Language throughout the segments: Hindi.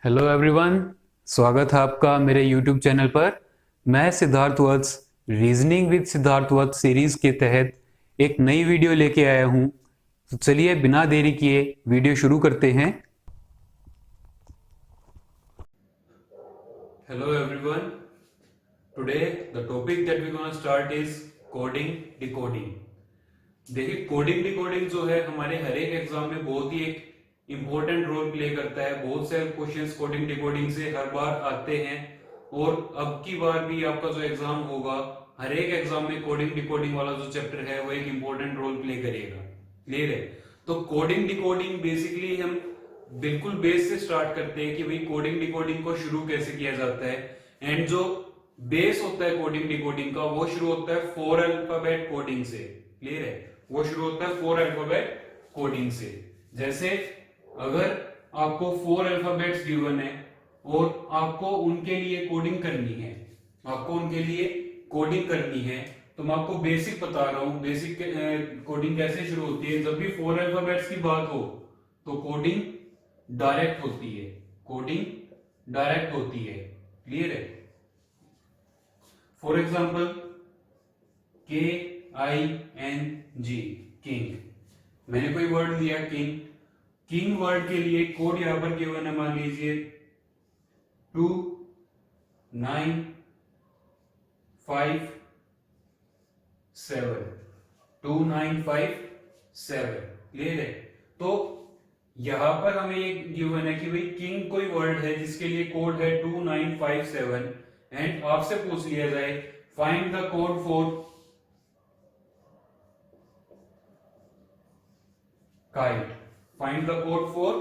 हेलो एवरीवन, स्वागत है आपका मेरे यूट्यूब चैनल पर। मैं Siddharth Vats reasoning with Siddharth Vats series के तहत एक नई वीडियो लेके आया हूं। तो चलिए बिना देरी किए वीडियो शुरू करते हैं। Hello everyone, today the topic that we gonna start is coding decoding. देखिए, कोडिंग डिकोडिंग जो है हमारे हर एक एग्जाम में बहुत ही एक इंपॉर्टेंट रोल प्ले करता है। बहुत से क्वेश्चंस कोडिंग डिकोडिंग से हर बार आते हैं और अब की बार भी आपका जो एग्जाम होगा, हर एक एग्जाम में कोडिंग डिकोडिंग वाला जो चैप्टर है वो एक इंपॉर्टेंट रोल प्ले करेगा। क्लियर है? तो कोडिंग डिकोडिंग बेसिकली हम बिल्कुल बेस से स्टार्ट करते हैं कि भाई कोडिंग डिकोडिंग को शुरू कैसे किया जाता है। एंड जो बेस होता है कोडिंग डिकोडिंग का वो शुरू होता है 4 अल्फाबेट कोडिंग से। क्लियर है? वो शुरू होता है 4 अल्फाबेट कोडिंग से। जैसे अगर आपको 4 अल्फाबेट्स गिवन है और आपको उनके लिए कोडिंग करनी है, तो मैं आपको बेसिक बता रहा हूं। बेसिक कोडिंग कैसे शुरू होती है। जब भी 4 अल्फाबेट्स की बात हो तो कोडिंग डायरेक्ट होती है। क्लियर है? For example KING, king. मैंने कोई वर्ड लिया किंग। किंग वर्ड के लिए कोड यहां पर गिवन है, मान लीजिए 2 9 5 7, 2 9 5 7। क्लियर है? तो यहां पर हमें ये गिवन है कि भाई किंग कोई वर्ड है जिसके लिए कोड है 2 9 5 7 एंड आपसे पूछ लिया जाए find the code for kite. Find the code for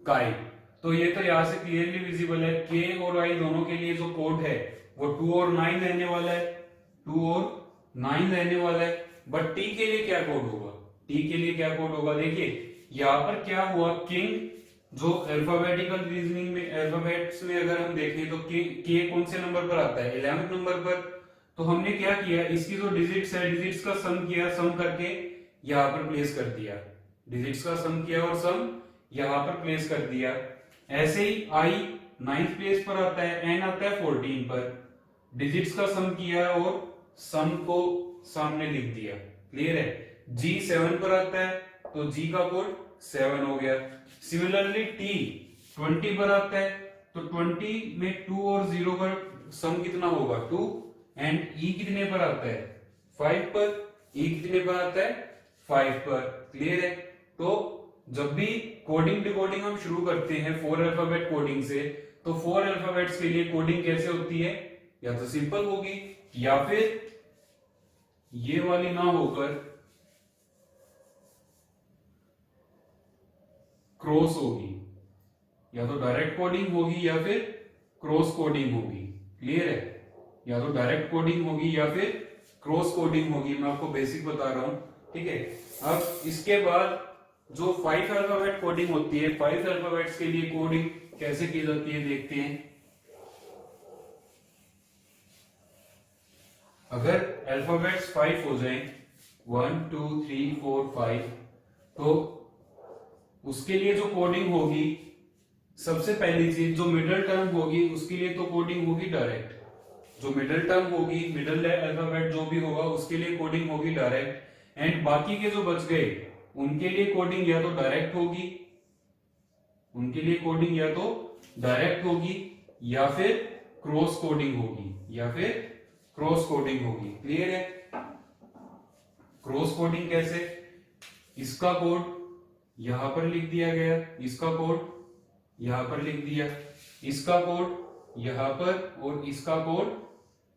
kite. तो ये तो यहां से क्लियरली विजिबल है, के और आई दोनों के लिए जो कोड है वो 2 और 9 रहने वाला है, 2 और 9 रहने वाला है। बट टी के लिए क्या कोड होगा? देखिए यहां पर क्या हुआ, किंग जो अल्फाबेटिकल रीजनिंग में अल्फाबेट्स में अगर हम देखें तो के कौन से नंबर पर आता है? 11वें नंबर पर। तो हमने क्या किया, इसकी जो डिजिट्स है डिजिट्स का सम किया, सम करके यहां पर प्लेस कर दिया। डिजिट्स का सम किया और सम यहां पर प्लेस कर दिया। ऐसे ही आई 9th प्लेस पर आता है, एन आता है 14 पर। डिजिट्स का सम किया और सम को सामने लिख दिया। क्लियर है? जी 7 पर आता है तो जी का कोड 7 हो गया। सिमिलरली टी 20 पर आता है तो 20 में 2 और 0 पर सम कितना होगा? 2। एंड ई कितने पर आता है? 5 पर। ई कितने पर आता है? 5 पर। क्लियर है? तो जब भी कोडिंग डिकोडिंग हम शुरू करते हैं 4 अल्फाबेट कोडिंग से, तो 4 अल्फाबेट्स के लिए कोडिंग कैसे होती है? या तो सिंपल होगी या फिर ये वाली ना होकर क्रॉस होगी। या तो डायरेक्ट कोडिंग होगी या फिर क्रॉस कोडिंग होगी। क्लियर है? या तो डायरेक्ट कोडिंग होगी या फिर क्रॉस कोडिंग होगी। मैं आपको बेसिक बता रहा हूं। ठीक है? अब इसके बाद जो 5 अल्फाबेट कोडिंग होती है, 5 अल्फाबेट्स के लिए कोडिंग कैसे की जाती है देखते हैं। अगर अल्फाबेट्स 5 हो जाएं 1 2 3 4 5, तो उसके लिए जो कोडिंग होगी, सबसे पहली चीज जो मिडिल टर्म होगी उसके लिए तो कोडिंग होगी डायरेक्ट। जो मिडिल टर्म होगी, मिडिल अल्फाबेट जो भी होगा उसके लिए कोडिंग होगी डायरेक्ट। एंड बाकी के जो बच गए उनके लिए कोडिंग या तो डायरेक्ट होगी या फिर क्रॉस कोडिंग होगी। क्लियर है? क्रॉस कोडिंग कैसे? इसका कोड यहां पर लिख दिया गया, इसका कोड यहां पर लिख दिया, इसका कोड यहां पर और इसका कोड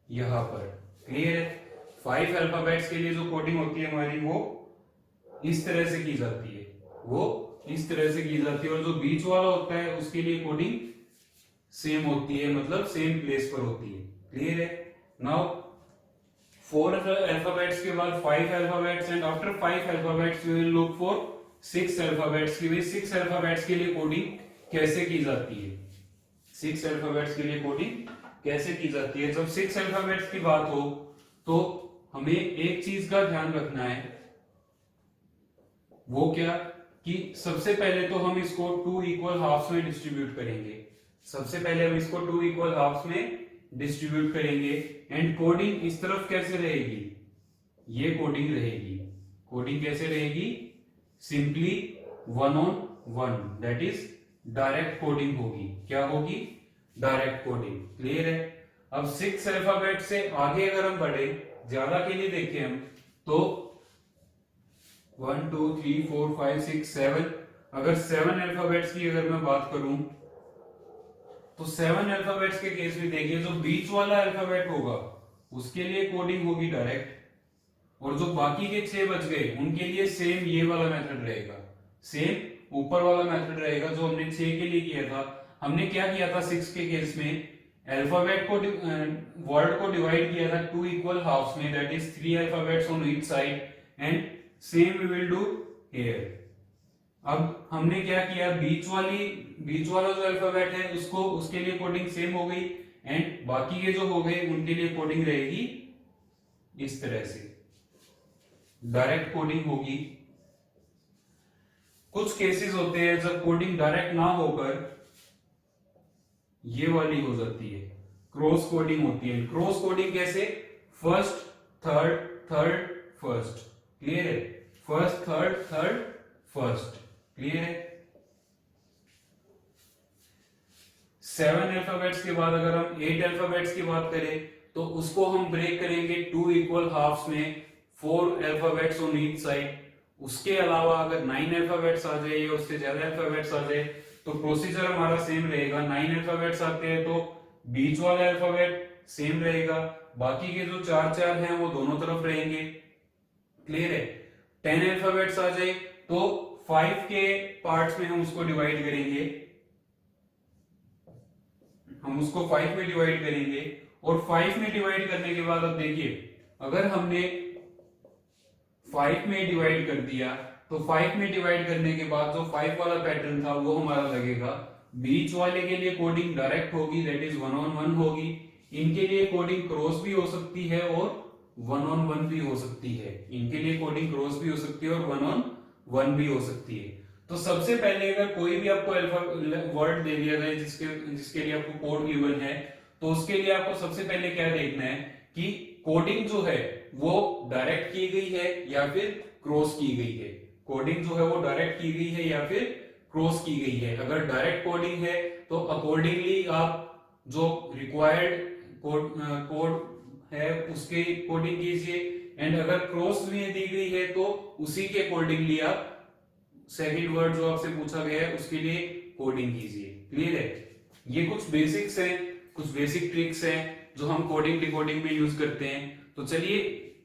यहां पर। क्लियर है? 5 अल्फाबेट्स के लिए जो कोडिंग होती है हमारी वो इस तरह से की जाती है, और जो बीच वाला होता है उसके लिए कोडिंग सेम होती है, मतलब सेम प्लेस पर होती है। क्लियर है? नाउ 4 अल्फाबेट्स के बाद 5 alphabets and after 5 alphabets we will look for 6 alphabets की। 6 अल्फाबेट्स के लिए कोडिंग कैसे की जाती है? 6 अल्फाबेट्स के लिए कोडिंग कैसे की जाती है? जब 6 अल्फाबेट्स की बात हो तो हमें एक चीज का ध्यान रखना है, वो क्या कि सबसे पहले तो हम इसको 2 इक्वल हाफ्स में डिस्ट्रीब्यूट करेंगे। सबसे पहले हम इसको 2 इक्वल हाफ्स में डिस्ट्रीब्यूट करेंगे एंड कोडिंग इस तरफ कैसे रहेगी, ये कोडिंग रहेगी। कोडिंग कैसे रहेगी, simply 1 on 1, that is direct coding होगी। क्या होगी, डायरेक्ट कोडिंग। क्लियर है। अब 6 अल्फाबेट से आगे अगर हम बढ़े, ज्यादा के लिए देखें हम तो 1 2 3 4 5 6 7, अगर 7 अल्फाबेट्स की अगर मैं बात करूं तो 7 अल्फाबेट्स के केस में देखिए, जो बीच वाला अल्फाबेट होगा उसके लिए कोडिंग होगी डायरेक्ट, और जो बाकी के 6 बच गए उनके लिए सेम ये वाला मेथड रहेगा, सेम ऊपर वाला मेथड रहेगा जो हमने 6 के लिए किया था। हमने क्या किया था 6 के केस में, अल्फाबेट को वर्ड को डिवाइड किया था 2 इक्वल हाफ्स में, that is 3 alphabets on each side, and same we will do here. अब हमने क्या किया, बीच वाला जो अल्फाबेट है उसको, उसके लिए कोडिंग सेम हो गई, एंड बाकी के जो हो गए उनके लिए कोडिंग रहेगी इस तरह से, डायरेक्ट कोडिंग होगी। कुछ केसेस होते हैं जब कोडिंग डायरेक्ट ना होकर ये वाली हो जाती है, क्रॉस कोडिंग होती है। क्रॉस कोडिंग कैसे, first third third first, clear है, first third third first, clear है। 7 अल्फाबेट्स के बाद अगर हम 8 अल्फाबेट्स की बात करें तो उसको हम ब्रेक करेंगे 2 इक्वल हाफ्स में, 4 अल्फाबेट्स ऑन ईच साइड। उसके अलावा अगर 9 अल्फाबेट्स आ जाए या उससे ज्यादा अल्फाबेट्स आ जाए तो प्रोसीजर हमारा सेम रहेगा। 9 अल्फाबेट्स आते हैं तो बीच वाला अल्फाबेट सेम रहेगा, बाकी के जो 4 हैं वो दोनों तरफ रहेंगे, क्लियर है। 10 अल्फाबेट्स आ जाए तो 5 के पार्ट्स में हम उसको डिवाइड करेंगे, हम उसको 5 में डिवाइड करेंगे, और 5 में डिवाइड करने के बाद अब देखिए, अगर हमने 5 में डिवाइड कर दिया तो 5 में डिवाइड करने के बाद जो 5 वाला पैटर्न था वो हमारा लगेगा। बीच वाले के लिए कोडिंग डायरेक्ट होगी, दैट इज 1 on 1 होगी। इनके लिए कोडिंग क्रॉस भी हो सकती है और 1 on 1 भी हो सकती है, इनके लिए कोडिंग क्रॉस भी हो सकती है और 1 on 1 भी हो सकती है। तो सबसे पहले अगर कोई भी आपको वर्ड दे दिया जाए जिसके लिए आपको कोड गिवन है, तो उसके लिए आपको सबसे पहले क्या देखना है कि कोडिंग जो है वो डायरेक्ट की गई है या फिर क्रॉस की गई है। कोडिंग जो है वो डायरेक्ट की गई है या फिर क्रॉस की गई है। अगर डायरेक्ट कोडिंग है तो अकॉर्डिंगली आप जो रिक्वायर्ड कोड है उसके कोडिंग कीजिए, एंड अगर क्रॉस में दी गई है तो उसी के अकॉर्डिंगली आप सेकंड वर्ड जो आपसे पूछा गया है उसके लिए कोडिंग कीजिए, क्लियर है। ये कुछ बेसिक्स हैं, कुछ बेसिक ट्रिक्स हैं जो हम कोडिंग डिकोडिंग में यूज करते हैं। तो चलिए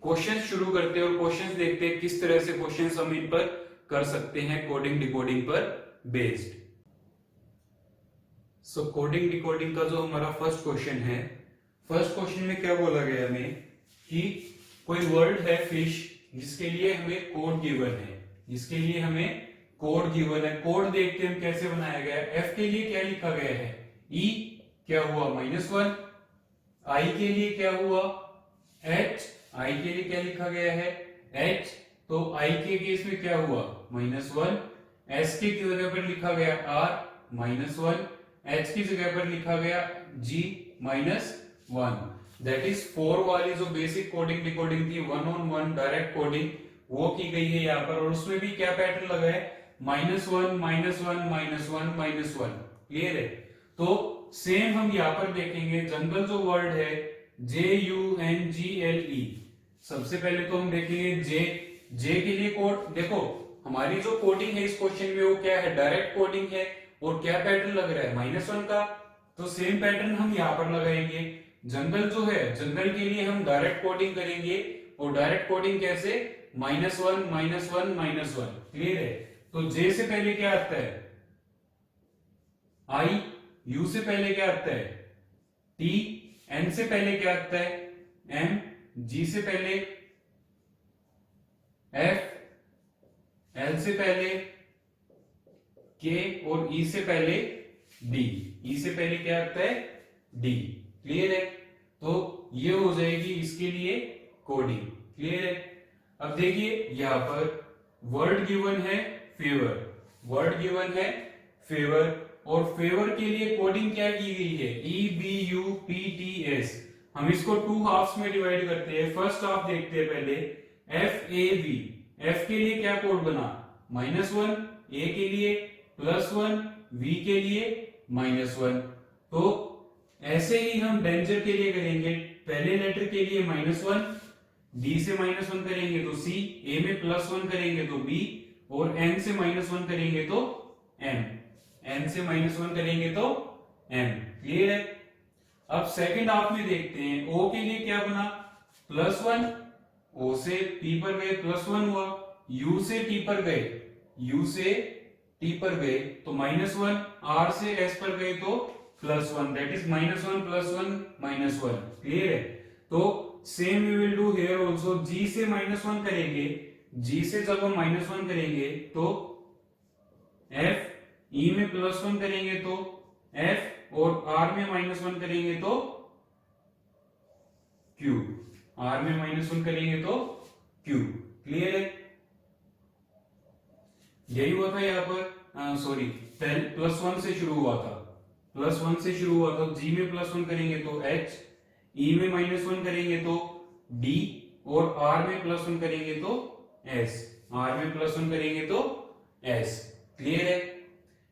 क्वेश्चन शुरू करते हैं और क्वेश्चन देखते हैं किस तरह से क्वेश्चन हम इन पर कर सकते हैं कोडिंग डिकोडिंग पर बेस्ड। सो कोडिंग डिकोडिंग का जो हमारा फर्स्ट क्वेश्चन है, फर्स्ट क्वेश्चन में क्या बोला गया हमें कि कोई वर्ड है फिश जिसके लिए हमें कोड गिवन है, जिसके लिए हमें कोड गिवन है। कोड देखते हम कैसे बनाया गया है। एफ के लिए क्या लिखा गया है, ई क्या हुआ -1, आई के लिए क्या हुआ एच, आई के लिए क्या लिखा गया है एच, तो आई के केस में क्या हुआ -1, एस की जगह पर लिखा गया आर -1, एच की जगह पर लिखा गया जी -1। दैट इज 4 वाली जो बेसिक कोडिंग डिकोडिंग थी 1 on 1 डायरेक्ट कोडिंग वो की गई है यहाँ पर, और उसमें भी क्या पैटर्न लगा है -1 -1 -1 क्लियर है। तो सेम हम यहाँ पर देखेंगे, जनरल जो वर्ड है JUNGLE, सबसे पहले तो हम देखेंगे जे के लिए कोड। देखो हमारी जो कोडिंग है इस क्वेश्चन में वो क्या है, डायरेक्ट कोडिंग है, और क्या पैटर्न लग रहा है -1 का, तो सेम पैटर्न हम यहाँ पर लगाएंगे। जनरल जो है, जनरल के लिए हम डायरेक्ट कोडिंग करेंगे, और डायरेक्ट कोडिंग कैसे -1 -1 क्लियर है। तो जे से पहले क्या आता है आई, यू से पहले क्या आता है टी, एन से पहले क्या आता है एम, जी से पहले एफ, एल से पहले के, और ई से पहले डी, ई से पहले क्या आता है डी, क्लियर है। तो ये हो जाएगी इसके लिए कोडिंग, क्लियर है। अब देखिए यहां पर वर्ड गिवन है फेवर, वर्ड गिवन है फेवर, और फेवर के लिए कोडिंग क्या की गई है, EBUPTS। हम इसको टू हाफ्स में डिवाइड करते हैं। फर्स्ट हाफ देखते हैं पहले, FAV। F के लिए क्या कोड बना, -1, A के लिए +1, V के लिए -1। तो ऐसे ही हम डेंजर के लिए करेंगे। पहले लेटर के लिए -1, D से -1 करेंगे तो C, A में +1 करेंगे तो B, और N से -1 करेंगे तो M, N से -1 करेंगे तो M। क्लियर है। अब सेकंड हाफ में देखते हैं, O के लिए क्या बना, +1, O से T पर गए +1 हुआ, U से T पर गए, U से T पर गए तो -1, R से S पर गए तो +1, दैट इज -1 +1 -1। क्लियर है। तो same we will do here also. G से -1 करेंगे, G से जब हम -1 करेंगे तो F, E में +1 करेंगे तो F, और R में -1 करेंगे तो Q, R में -1 करेंगे तो Q। क्लियर है। यही हुआ था यहाँ पर, सॉरी, +1 से शुरू हुआ था, +1 से शुरू हुआ था। G में +1 करेंगे तो H, E में -1 करेंगे तो D, और R में +1 करेंगे तो S, R में +1 करेंगे तो S। क्लियर है।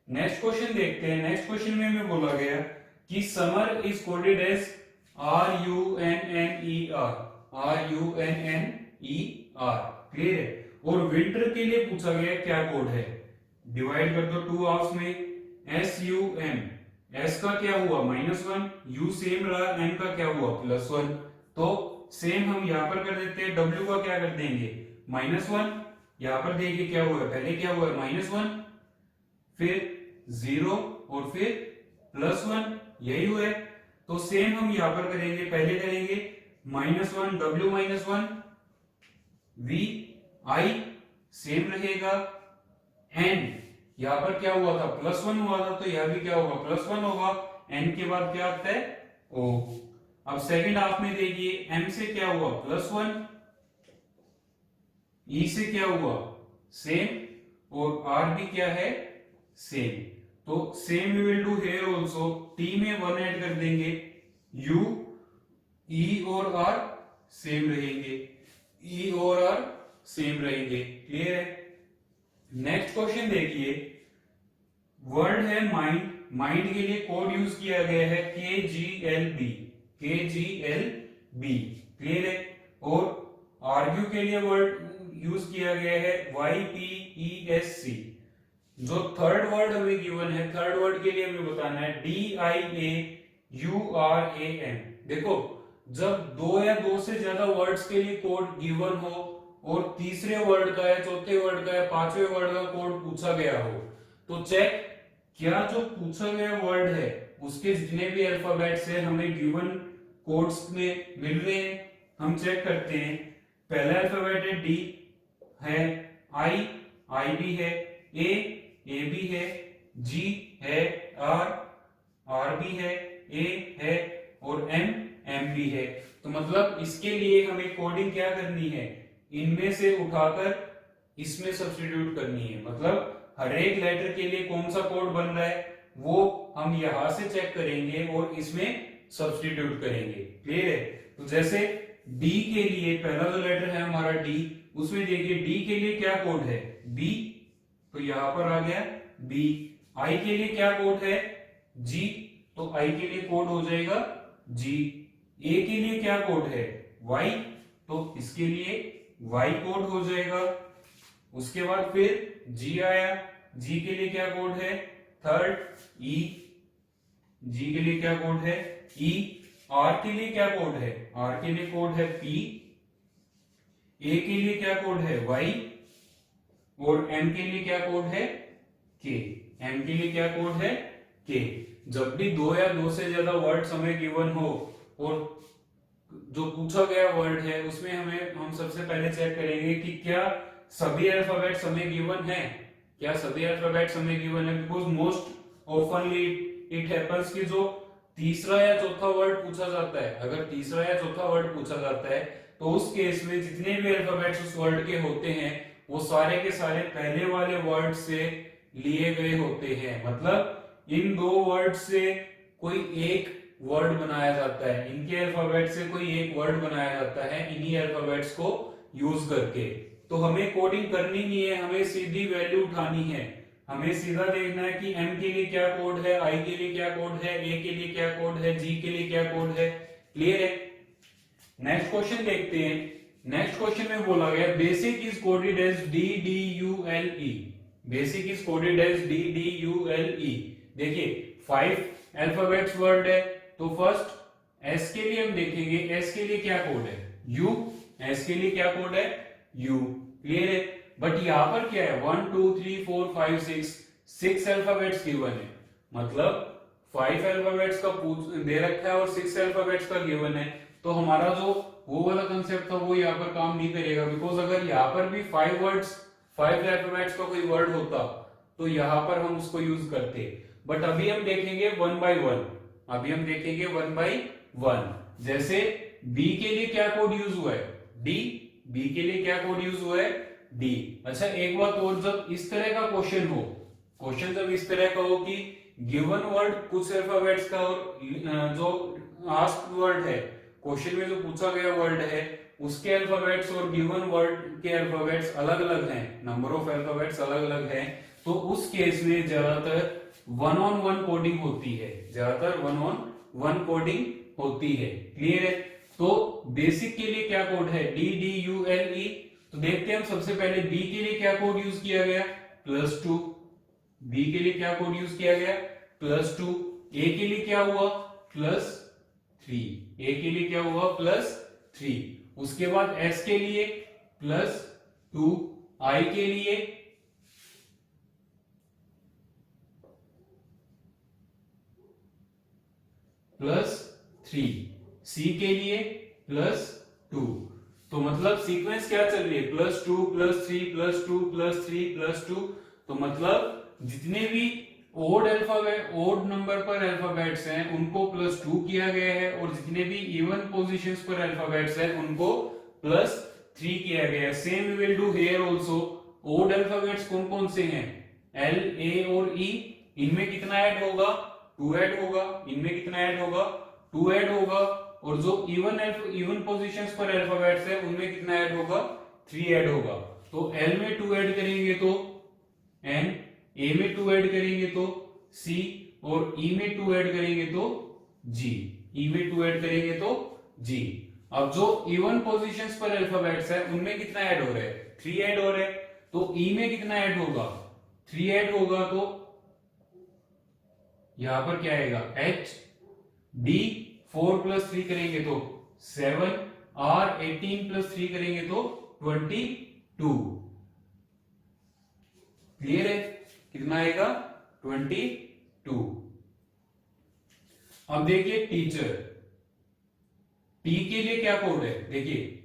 नेक्स्ट क्वेश्चन देखते हैं। नेक्स्ट क्वेश्चन में हमें बोला गया कि summer is coded as RUNNER, RUNNER। Clear है। और विंटर के लिए पूछा गया क्या कोड है, डिवाइड कर दो टू हाफ्स में, SUM, S का क्या हुआ -1, U सेम रहा, N का क्या हुआ +1। तो सेम हम यहां पर कर देते हैं, W का क्या कर देंगे -1, यहां पर देखिए क्या हुआ है, पहले क्या हुआ है -1, फिर 0 और फिर +1, यही हुआ है। तो सेम हम यहां पर करेंगे, पहले करेंगे -1, W -1, V I सेम रहेगा, N यहां पर क्या हुआ था +1 हुआ था, तो यहां भी क्या होगा +1 होगा, N के बाद क्या आता है O। अब सेकंड हाफ में देखिए, M से क्या हुआ +1, E से क्या हुआ सेम, और R भी क्या है सेम। तो same we will do here also. T में 1 ऐड कर देंगे, U, E और R सेम रहेंगे, E और R सेम रहेंगे। क्लियर है। नेक्स्ट क्वेश्चन देखिए, वर्ड है माइंड। माइंड के लिए कोड यूज किया गया है KGLB, KGLB। क्लियर है। और आर्ग्यू के लिए वर्ड यूज किया गया है YPESC। जो थर्ड वर्ड हमें गिवन है, थर्ड वर्ड के लिए हमें बताना है DIAURAN। देखो, जब दो या दो से ज्यादा वर्ड्स के लिए कोड गिवन हो और तीसरे वर्ड का या चौथे वर्ड का या पांचवें वर्ड का कोड पूछा गया हो, तो चेक क्या जो पूछा गया वर्ड है उसके जितने भी अल्फाबेट्स है हमें गिवन कोड्स में मिल रहे हैं। हम चेक करते हैं। पहला अल्फाबेट है D है, I भी है, A भी है, G है, R भी है, A है, और M भी है। तो मतलब इसके लिए हमें कोडिंग क्या करनी है, इनमें से उठाकर इसमें सब्स्टिट्यूट करनी है। मतलब हर एक लेटर के लिए कौन सा कोड बन रहा है वो हम यहां से चेक करेंगे और इसमें सब्स्टिट्यूट करेंगे। क्लियर है। तो जैसे D के लिए पहला जो लेटर है हमारा D, उसमें देखिए D के लिए क्या कोड है B, तो यहां पर आ गया B। I के लिए क्या कोड है G, तो I के लिए कोड हो जाएगा G। A के लिए क्या कोड है Y, तो इसके लिए Y कोड हो जाएगा। उसके बाद फिर G आया, G के लिए क्या कोड है थर्ड E, G के लिए क्या कोड है E। R के लिए क्या कोड है, R के लिए कोड है P। A के लिए क्या कोड है Y, और M के लिए क्या कोड है K। M के लिए क्या कोड है K। जब भी दो या दो से ज्यादा वर्ड्स हमें गिवन हो और जो पूछा गया वर्ड है उसमें हम सबसे पहले चेक करेंगे कि क्या सभी अल्फाबेट्स हमें गिवन है, क्या सभी अल्फाबेट्स हमें गिवन है। बिकॉज मोस्ट ऑफनली इट हैपेंस कि जो तीसरा या चौथा वर्ड पूछा जाता है, अगर तीसरा या चौथा वर्ड पूछा जाता है तो उस केस में जितने भी अल्फाबेट्स उस वर्ड के होते हैं वो सारे के सारे पहले वाले वर्ड से लिए गए होते हैं। मतलब इन दो वर्ड से कोई एक वर्ड बनाया जाता है, इनके अल्फाबेट से कोई एक वर्ड बनाया जाता है इन्हीं अल्फाबेट्स को यूज करके। तो हमें कोडिंग करनी नहीं है, हमें सीधी वैल्यू उठानी है। हमें सीधा देखना है कि एम के लिए क्या कोड है, आई के लिए क्या कोड है, ए के लिए क्या कोड है, जी के लिए क्या कोड है। क्लियर है? नेक्स्ट क्वेश्चन देखते हैं। नेक्स्ट क्वेश्चन में बोला गया basic is coded as DDULE। Basic is coded as DDULE। देखिए 5 अल्फाबेट्स वर्ड है, तो फर्स्ट एस के लिए हम देखेंगे, एस के लिए क्या कोड है, यू। एस के लिए क्या कोड है, यू। क्लियर है? बट यहां पर क्या है, 1 2 3 4 5 6 अल्फाबेट्स गिवन है, मतलब 5 अल्फाबेट्स का दे रखा है और 6 अल्फाबेट्स का गिवन है। तो हमारा जो वो वाला कंसेप्ट था वो यहाँ पर काम नहीं करेगा, बिकॉज अगर यहाँ पर भी 5 वर्ड्स 5 अल्फाबेट्स का कोई वर्ड होता तो यहाँ पर हम उसको यूज करते। बट अभी हम देखेंगे 1 बाय 1। अभी हम देखेंगे 1 बाय 1। जैसे बी के लिए क्या कोड यूज हुआ है, डी। बी के लिए क्या कोड यूज हुआ है, डी। अच्छा एक बात और, जब इस तरह का क्वेश्चन हो, क्वेश्चन जब इस तरह का हो कि गिवन वर्ड कुछ अल्फाबेट्स का और जो आस्क्ड वर्ड है, क्वेश्चन में जो पूछा गया वर्ड है उसके अल्फाबेट्स और गिवन वर्ड के अल्फाबेट्स अलग अलग हैं, नंबर ऑफ अल्फाबेट्स अलग अलग हैं, तो उस केस में ज्यादातर 1-on-1 कोडिंग होती है, ज्यादातर 1-on-1 कोडिंग होती है। क्लियर है? तो बेसिक के लिए क्या कोड है, DDULE। तो देखते हैं हम सबसे पहले बी के लिए क्या कोड यूज किया गया, +2। बी के लिए क्या कोड यूज किया गया, +2। ए के लिए क्या हुआ, +3। ए के लिए क्या हुआ, +3। उसके बाद एस के लिए +2। आई के लिए +3। सी के लिए +2। तो मतलब सीक्वेंस क्या चल रही है, +2 +3 +2 +3 +2। तो मतलब जितने भी ओड अल्फाबेट, ओड नंबर पर अल्फाबेट्स हैं उनको +2 किया गया है, और जितने भी इवन पोजीशंस पर अल्फाबेट्स हैं उनको +3 किया गया है। Same we will do here also. Odd alphabets कौन कौन से हैं, एल, ए और ई। इनमें कितना ऐड होगा, 2 ऐड होगा। इनमें कितना ऐड होगा, 2 ऐड होगा। और जो इवन पोजीशंस पर अल्फाबेट्स है उनमें कितना ऐड होगा, 3 ऐड होगा। तो एल में 2 ऐड करेंगे तो एन, ए में 2 ऐड करेंगे तो सी, और ई में 2 ऐड करेंगे तो जी। ई में 2 ऐड करेंगे तो जी। अब जो इवन पोजीशंस पर अल्फाबेट्स है उनमें कितना ऐड हो रहा है, 3 ऐड हो रहा है। तो ई में कितना ऐड होगा, 3 ऐड होगा। तो यहां पर क्या आएगा, एच। डी 4 + 3 करेंगे तो 7, आर 18 + 3 करेंगे तो 22। क्लियर है? कितना आएगा, 22। अब देखिए टीचर, टी के लिए क्या कोड है, देखिए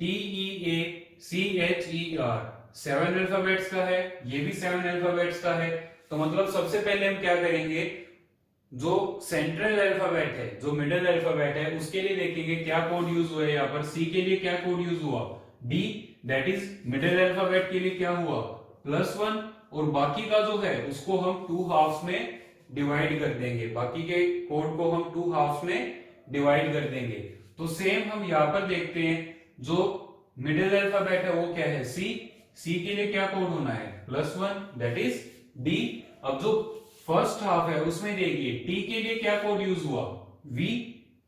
TEACHER 7 अल्फाबेट्स का है, ये भी 7 अल्फाबेट्स का है। तो मतलब सबसे पहले हम क्या करेंगे, जो सेंट्रल अल्फाबेट है, जो मिडिल अल्फाबेट है उसके लिए देखेंगे क्या कोड यूज हुआ है। यहाँ पर सी के लिए क्या कोड यूज हुआ, D, that is middle alphabet के लिए क्या हुआ, +1। और बाकी का जो है उसको हम 2 हाफ्स में डिवाइड कर देंगे, बाकी के कोड को हम 2 हाफ्स में डिवाइड कर देंगे। तो सेम हम यहाँ पर देखते हैं, जो मिडिल अल्फाबेट है वो क्या है, सी। सी के लिए क्या कोड होना है, +1, दैट इज डी। अब जो फर्स्ट हाफ है उसमें देखिए टी के लिए क्या कोड यूज हुआ, वी।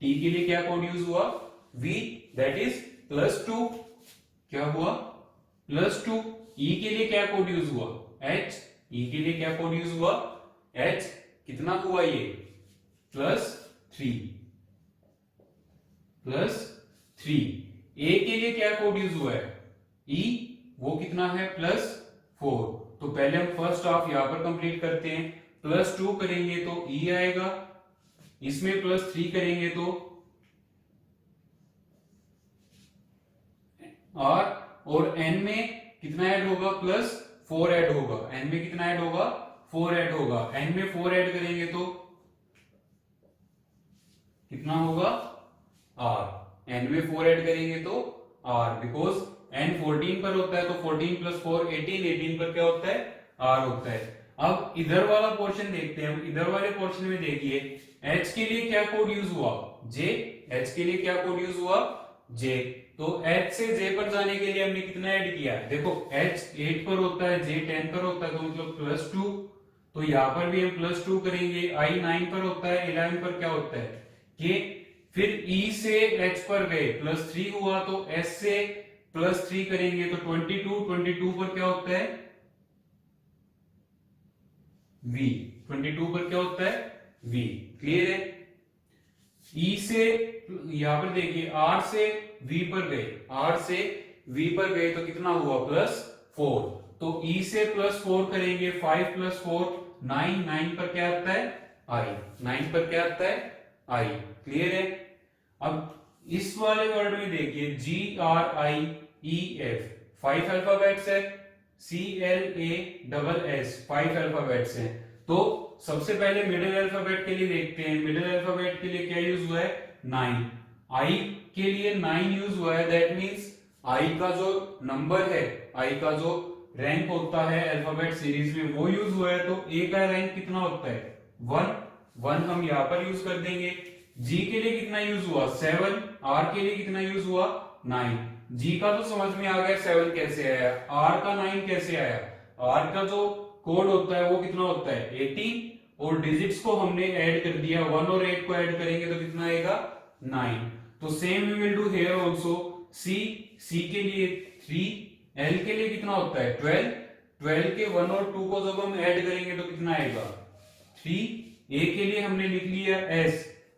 टी के लिए क्या कोड यूज हुआ, वी, दैट इज +2। क्या हुआ, +2। ई के लिए क्या कोड यूज हुआ, एच। ई के लिए क्या कोड यूज हुआ, एच। कितना हुआ ये, +3। +3। ए के लिए क्या कोड यूज हुआ है, ई। वो कितना है, +4। तो पहले हम फर्स्ट हाफ यहां पर कंप्लीट करते हैं। +2 करेंगे तो ई आएगा, इसमें +3 करेंगे तो आर, और एन में कितना ऐड होगा, +4 ऐड होगा। एन में कितना ऐड होगा, 4 ऐड होगा। एन में 4 ऐड करेंगे तो कितना होगा, आर। एन में 4 ऐड करेंगे तो आर, बिकॉज एन 14 पर होता है तो 14 + 4 18, 18 पर क्या होता है, आर होता है। अब इधर वाला पोर्शन देखते हैं हम। इधर वाले पोर्शन में देखिए h के लिए क्या कोड यूज हुआ, j। h के लिए क्या कोड यूज हुआ, j। तो h से j पर जाने के लिए हमने कितना ऐड किया, देखो h 8 पर होता है, j 10 पर होता है, तो मतलब +2। तो यहाँ पर भी हम +2 करेंगे। i 9 पर होता है, 11 पर क्या होता है k। फिर e से h पर गए +3 हुआ, तो s से +3 करेंगे तो 22 पर क्या होता है v। 22 पर क्या होता है v। क्लियर है। e से यहां पर देखिए r से v पर गए, r से v पर गए तो कितना हुआ +4। तो e से +4 करेंगे, 5 + 4 9, 9 पर क्या आता है i, 9 पर क्या आता है i। क्लियर है। अब इस वाले वर्ड में देखिए GRIEF 5 अल्फाबेट्स है, CLASS 5 अल्फाबेट्स हैं। तो सबसे पहले मिडिल अल्फाबेट के लिए देखते हैं। मिडिल अल्फाबेट के लिए क्या यूज हुआ है 9, आई के लिए 9 यूज हुआ है। दैट मींस आई का जो नंबर है, आई का जो रैंक होता है अल्फाबेट सीरीज में वो यूज हुआ है। तो ए का रैंक कितना होता है 1 हम यहां पर यूज कर देंगे। जी के लिए कितना यूज हुआ 7, आर के लिए कितना यूज हुआ 9। जी का तो समझ में आ गया 7 कैसे आया, आर का 9 कैसे आया। आर का जो कोड होता है वो कितना होता है 80, और डिजिट्स को हमने ऐड कर दिया, 1 और 8 को ऐड करेंगे तो कितना आएगा 9। तो same we will do here also. C के लिए 3, एल के लिए कितना होता है 12 के 1 और 2 को जब हम ऐड करेंगे तो कितना आएगा 3। ए के लिए हमने लिख लिया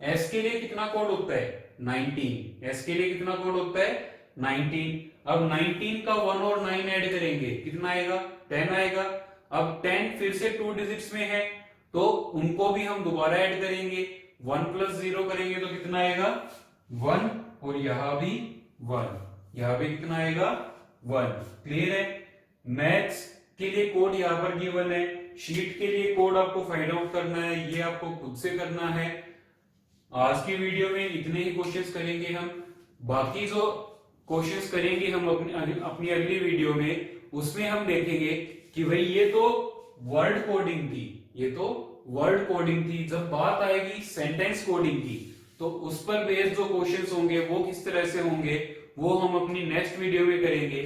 एस के लिए कितना कोड होता है 19, एस के लिए कितना कोड होता है 19। अब 19 का 1 और 9 ऐड करेंगे कितना आएगा 10 आएगा। अब 10 फिर से 2 डिजिट्स में है तो उनको भी हम दोबारा ऐड करेंगे, 1 + 0 करेंगे तो कितना आएगा 1, और यहां भी 1, यहां भी कितना आएगा 1। क्लियर है। मैथ्स के लिए कोड यहां पर गिवन है, शीट के लिए कोड आपको फाइंड आउट करना है, ये आपको खुद से करना है। आज की वीडियो में इतने ही क्वेश्चंस करेंगे हम, बाकी जो क्वेश्चंस करेंगे हम अपनी अगली वीडियो में, उसमें हम देखेंगे कि भाई ये तो वर्ड कोडिंग थी, ये तो वर्ड कोडिंग थी। जब बात आएगी सेंटेंस कोडिंग की तो उस पर बेस्ड जो क्वेश्चंस होंगे वो किस तरह से होंगे वो हम अपनी नेक्स्ट वीडियो में करेंगे।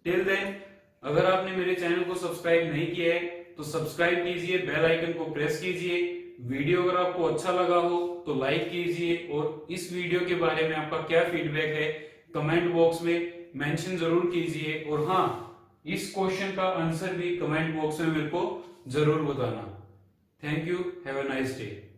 टिल देन अगर आपने मेरे चैनल को सब्सक्राइब नहीं किया है तो सब्सक्राइब कीजिए, बेल आइकन को प्रेस कीजिए। वीडियो अगर आपको अच्छा लगा हो तो लाइक कीजिए, और इस वीडियो के बारे में आपका क्या फीडबैक है कमेंट बॉक्स में मेंशन जरूर कीजिए। और हाँ, इस क्वेश्चन का आंसर भी कमेंट बॉक्स में मेरे को जरूर बताना। Thank you, have a nice day.